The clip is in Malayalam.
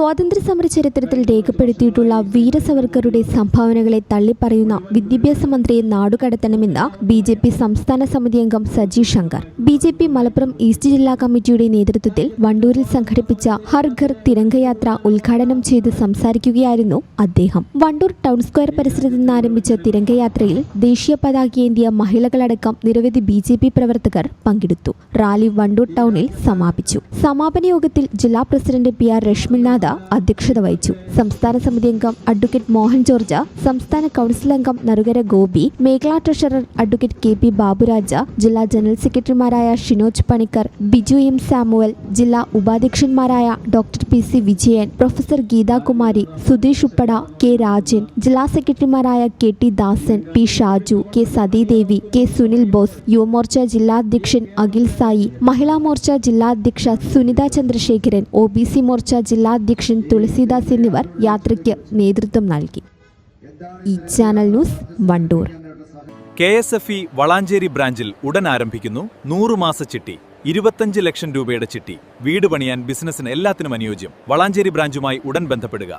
സ്വാതന്ത്ര്യസമര ചരിത്രത്തിൽ രേഖപ്പെടുത്തിയിട്ടുള്ള വീരസവർക്കറുടെ സംഭാവനകളെ തള്ളിപ്പറയുന്ന വിദ്യാഭ്യാസ മന്ത്രിയെ നാടുകടത്തണമെന്ന് ബി.ജെ.പി. സംസ്ഥാന സമിതി അംഗം സജി ശങ്കർ. ബി.ജെ.പി. മലപ്പുറം ഈസ്റ്റ് ജില്ലാ കമ്മിറ്റിയുടെ നേതൃത്വത്തിൽ വണ്ടൂരിൽ സംഘടിപ്പിച്ച ഹർ ഘർ തിരംഗയാത്ര ഉദ്ഘാടനം ചെയ്ത് സംസാരിക്കുകയായിരുന്നു അദ്ദേഹം. വണ്ടൂർ ടൗൺ സ്ക്വയർ പരിസരത്ത് നിന്ന് ആരംഭിച്ച തിരംഗയാത്രയിൽ ദേശീയ പതാകയേന്തിയ മഹിളകളടക്കം നിരവധി ബി.ജെ.പി. പ്രവർത്തകർ പങ്കെടുത്തു. റാലി വണ്ടൂർ ടൗണിൽ സമാപിച്ചു. സമാപന യോഗത്തിൽ ജില്ലാ പ്രസിഡന്റ് പി.ആർ. രശ്മിനാഥ് അധ്യക്ഷത വഹിച്ചു. സംസ്ഥാന സമിതി അംഗം അഡ്വക്കേറ്റ് മോഹൻ ജോർജ്, സംസ്ഥാന കൗൺസിൽ അംഗം നറുകര ഗോപി, മേഖലാ ട്രഷറർ അഡ്വക്കേറ്റ് കെ.പി. ബാബുരാജ, ജില്ലാ ജനറൽ സെക്രട്ടറിമാരായ ഷിനോജ് പണിക്കർ, ബിജു എം. സാമുവൽ, ജില്ലാ ഉപാധ്യക്ഷന്മാരായ doctor PC. Vijayan, professor Geethakumari, Sudheesh ഉപ്പട, കെ. രാജൻ, ജില്ലാ സെക്രട്ടറിമാരായ KT. Dasan, P. Shaju, K. Sathidevi, K. Sunil Bose, Yuvamorcha ജില്ലാ അധ്യക്ഷൻ അഖിൽ സായി, മഹിളാ മോർച്ച ജില്ലാ അധ്യക്ഷ സുനിത ചന്ദ്രശേഖരൻ, ഒ.ബി.സി. മോർച്ച ജില്ലാ അധ്യക്ഷൻ തുളസിദാസ് എന്നിവർ യാത്രയ്ക്ക് നേതൃത്വം നൽകി. ഈ channel news Wandoor. KSFE Valanchery ബ്രാഞ്ചിൽ ഉടൻ ആരംഭിക്കുന്നു 100 മാസ ചിട്ടി. 25 ലക്ഷം രൂപയുടെ ചിട്ടി. വീട് പണിയാൻ, ബിസിനസ്സിന് എല്ലാത്തിനും അനുയോജ്യം. വളാഞ്ചേരി ബ്രാഞ്ചുമായി ഉടൻ ബന്ധപ്പെടുക.